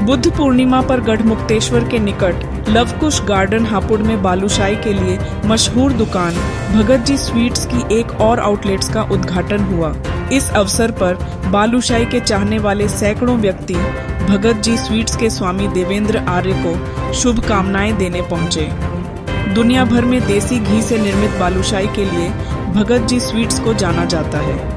बुद्ध पूर्णिमा पर गढ़मुक्तेश्वर के निकट लवकुश गार्डन हापुड़ में बालूशाही के लिए मशहूर दुकान भगत जी स्वीट्स की एक और आउटलेट्स का उद्घाटन हुआ। इस अवसर पर बालूशाही के चाहने वाले सैकड़ों व्यक्ति भगत जी स्वीट्स के स्वामी देवेंद्र आर्य को शुभकामनाएं देने पहुंचे। दुनिया भर में देसी घी से निर्मित बालूशाही के लिए भगत जी स्वीट्स को जाना जाता है।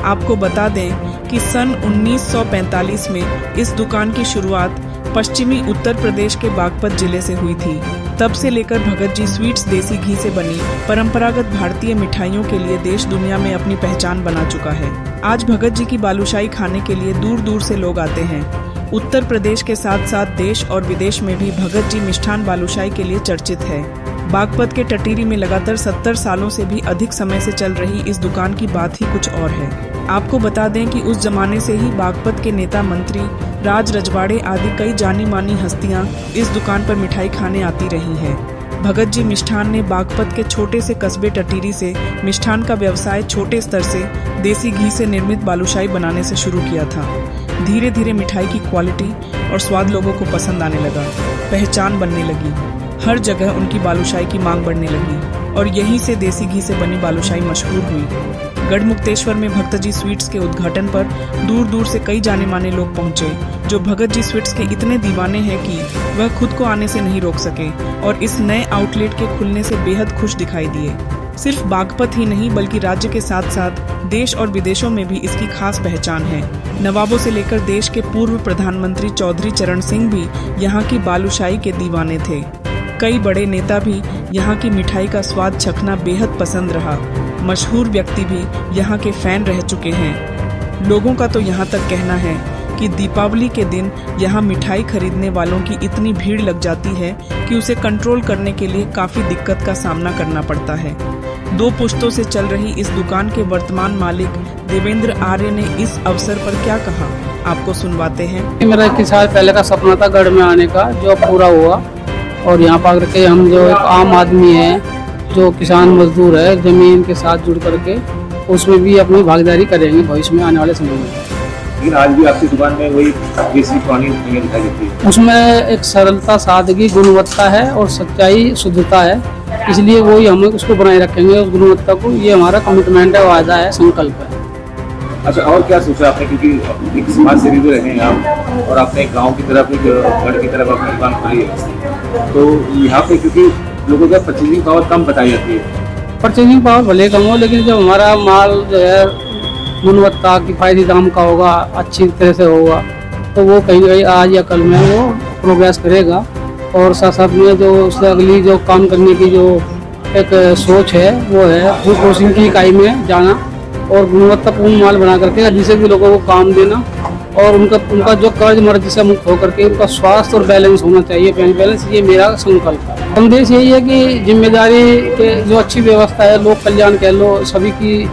आपको बता दें कि सन 1945 में इस दुकान की शुरुआत पश्चिमी उत्तर प्रदेश के बागपत जिले से हुई थी। तब से लेकर भगत जी स्वीट्स देसी घी से बनी परंपरागत भारतीय मिठाइयों के लिए देश दुनिया में अपनी पहचान बना चुका है। आज भगत जी की बालूशाही खाने के लिए दूर दूर से लोग आते हैं। उत्तर प्रदेश के साथ साथ देश और विदेश में भी भगत जी मिष्ठान बालूशाही के लिए चर्चित है। बागपत के टटीरी में लगातार 70 सालों से भी अधिक समय से चल रही इस दुकान की बात ही कुछ और है। आपको बता दें कि उस जमाने से ही बागपत के नेता मंत्री, राज रजवाड़े आदि कई जानी मानी हस्तियां इस दुकान पर मिठाई खाने आती रही हैं। भगत जी मिष्ठान ने बागपत के छोटे से कस्बे टटीरी से मिष्ठान का व्यवसाय छोटे स्तर से देसी घी से निर्मित बालूशाही बनाने से शुरू किया था। धीरे धीरे मिठाई की क्वालिटी और स्वाद लोगों को पसंद आने लगा, पहचान बनने लगी। हर जगह उनकी बालूशाही की मांग बढ़ने लगी और यहीं से देसी घी से बनी बालूशाही मशहूर हुई। गढ़मुक्तेश्वर में भगत जी स्वीट्स के उद्घाटन पर दूर दूर से कई जाने माने लोग पहुंचे, जो भगत जी स्वीट्स के इतने दीवाने हैं कि वह खुद को आने से नहीं रोक सके और इस नए आउटलेट के खुलने से बेहद खुश दिखाई दिए। सिर्फ बागपत ही नहीं बल्कि राज्य के साथ साथ देश और विदेशों में भी इसकी खास पहचान है। नवाबों से लेकर देश के पूर्व प्रधानमंत्री चौधरी चरण सिंह भी यहाँ की बालूशाही के दीवाने थे। कई बड़े नेता भी यहाँ की मिठाई का स्वाद चखना बेहद पसंद रहा। मशहूर व्यक्ति भी यहाँ के फैन रह चुके हैं। लोगों का तो यहाँ तक कहना है कि दीपावली के दिन यहाँ मिठाई खरीदने वालों की इतनी भीड़ लग जाती है कि उसे कंट्रोल करने के लिए काफी दिक्कत का सामना करना पड़ता है। 2 पुश्तों से चल रही इस दुकान के वर्तमान मालिक देवेंद्र आर्य ने इस अवसर पर क्या कहा, आपको सुनवाते हैं। मेरा 21 साल पहले का सपना था गढ़ में आने का, जो पूरा हुआ। और यहाँ पर आकर हम जो एक आम आदमी है, जो किसान मजदूर है, जमीन के साथ जुड़ करके उसमें भी अपनी भागीदारी करेंगे भविष्य में आने वाले समय में। लेकिन आज भी आपकी दुकान में वही देसी पुरानी दिखाई देती है। उसमें एक सरलता, सादगी, गुणवत्ता है और सच्चाई, शुद्धता है, इसलिए वही हम उसको बनाए रखेंगे, उस गुणवत्ता को। ये हमारा कमिटमेंट है, वादा है, संकल्प है। अच्छा, और क्या सोचा आपने, क्योंकि एक समाज सेवी भी रहे हैं आप और आपने गाँव की तरफ, एक गढ़ की तरफ अपनी दुकान खोली है, तो यहाँ पे क्योंकि लोगों का परचेजिंग पावर कम बताई जाती है। परचेजिंग पावर भले कम हो, लेकिन जब हमारा माल जो है गुणवत्ता, किफायती दाम का होगा, अच्छी तरह से होगा, तो वो कहीं ना कहीं आज या कल में वो प्रोग्रेस करेगा। और साथ साथ में जो उससे अगली जो काम करने की जो एक सोच है वो है फूड प्रोसेसिंग की इकाई में जाना और गुणवत्तापूर्ण माल बना करके जिसे भी लोगों को काम देना और उनका जो कर्ज मर्ज से मुक्त होकर के उनका स्वास्थ्य और बैलेंस होना चाहिए, बैलेंस। ये मेरा संकल्प है। संदेश यही है कि जिम्मेदारी के जो अच्छी व्यवस्था है, लोक कल्याण कह लो, सभी की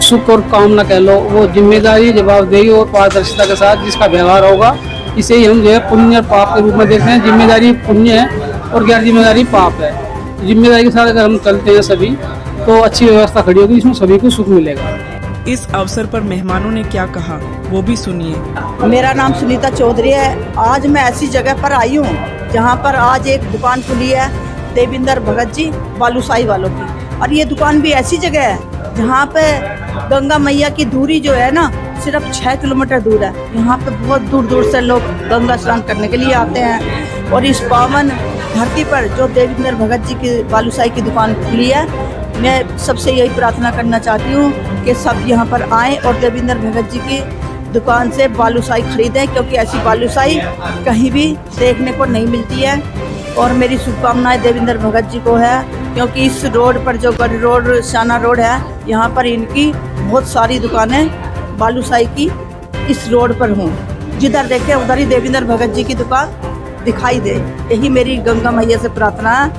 सुख और कामना कह लो, वो जिम्मेदारी, जवाबदेही और पारदर्शिता के साथ जिसका व्यवहार होगा, इसे ही हम जो है पुण्य और पाप के रूप में देखते हैं। जिम्मेदारी पुण्य है और गैर जिम्मेदारी पाप है। जिम्मेदारी के साथ अगर हम चलते हैं सभी, तो अच्छी व्यवस्था खड़ी होगी, इसमें सभी को सुख मिलेगा। इस अवसर पर मेहमानों ने क्या कहा वो भी सुनिए। मेरा नाम सुनीता चौधरी है। आज मैं ऐसी जगह पर आई हूँ जहाँ पर आज एक दुकान खुली है देवेंद्र भगत जी बालूशाही वालों की, और ये दुकान भी ऐसी जगह है जहाँ पे गंगा मैया की दूरी जो है ना, सिर्फ 6 किलोमीटर दूर है। यहाँ पे बहुत दूर दूर से लोग गंगा स्नान करने के लिए आते हैं और इस पावन धरती पर जो देवेंद्र भगत जी की बालूशाही की दुकान खुली है, मैं सबसे यही प्रार्थना करना चाहती हूँ कि सब यहाँ पर आएँ और देवेंद्र भगत जी की दुकान से बालूशाही खरीदें, क्योंकि ऐसी बालूशाही कहीं भी देखने को नहीं मिलती है। और मेरी शुभकामनाएं देवेंद्र भगत जी को है, क्योंकि इस रोड पर जो गढ़ रोड, शाना रोड है, यहाँ पर इनकी बहुत सारी दुकानें बालूशाही की इस रोड पर हों। जिधर देखें उधर ही देवेंद्र भगत जी की दुकान दिखाई दे। यही मेरी गंगा मैया से प्रार्थना है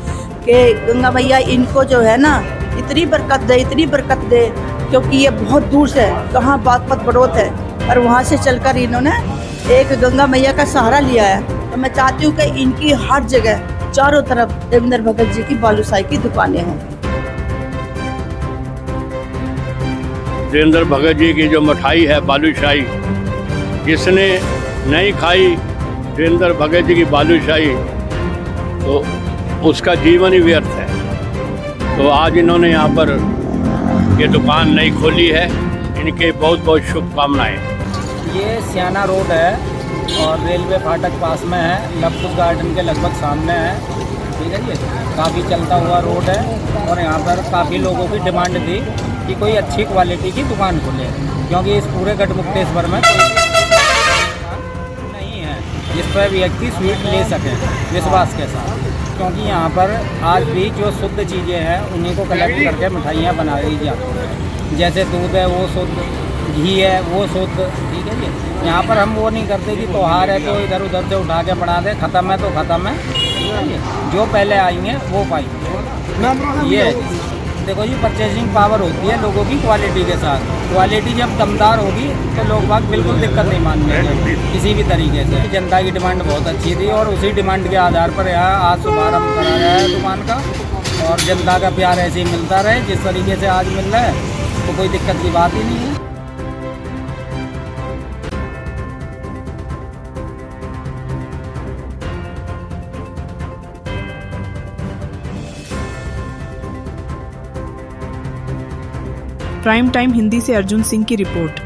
कि गंगा मैया इनको जो है ना इतनी बरकत दे, इतनी बरकत दे, क्योंकि ये बहुत दूर से, कहाँ बागपत बड़ौत है, और वहाँ से चलकर इन्होंने एक गंगा मैया का सहारा लिया है। तो मैं चाहती हूँ कि इनकी हर जगह चारों तरफ देवेंद्र भगत जी की बालूशाही की दुकानें हों। देवेंद्र भगत जी की जो मिठाई है बालूशाही, जिसने नहीं खाई वीरेंद्र भगत जी की बालूशाही, तो उसका जीवन ही व्यर्थ है। तो आज इन्होंने यहाँ पर ये दुकान नई खोली है, इनके बहुत बहुत शुभकामनाएं। ये सियाना रोड है और रेलवे फाटक पास में है, लवकुश गार्डन के लगभग सामने है। ठीक है जी, काफ़ी चलता हुआ रोड है और यहाँ पर काफ़ी लोगों की डिमांड थी कि कोई अच्छी क्वालिटी की दुकान खोले, क्योंकि इस पूरे गढ़मुक्तेश्वर में कोई दुकान नहीं है जिस पर व्यक्ति स्वीट ले सके विश्वास के साथ। क्योंकि यहाँ पर आज भी जो शुद्ध चीज़ें हैं उन्हीं को कलेक्ट करके मिठाइयाँ बनाई जाती हैं। जैसे दूध है वो शुद्ध, घी है वो शुद्ध। ठीक है जी, यहाँ पर हम वो नहीं करते कि त्योहार है तो इधर उधर से उठा के बना दे, ख़त्म है तो ख़त्म है। ठीक है जी, जो पहले आएंगे वो पाएंगे। ये देखो जी, परचेजिंग पावर होती है लोगों की क्वालिटी के साथ। क्वालिटी जब दमदार होगी तो लोग बाग बिल्कुल दिक्कत नहीं मानेंगे किसी भी तरीके से। जनता की डिमांड बहुत अच्छी थी और उसी डिमांड के आधार पर यहाँ आज शुभारम्भ करा गया है दुकान का, और जनता का प्यार ऐसे ही मिलता रहे जिस तरीके से आज मिल रहा है, तो कोई दिक्कत की बात ही नहीं है। प्राइम टाइम हिंदी से अर्जुन सिंह की रिपोर्ट।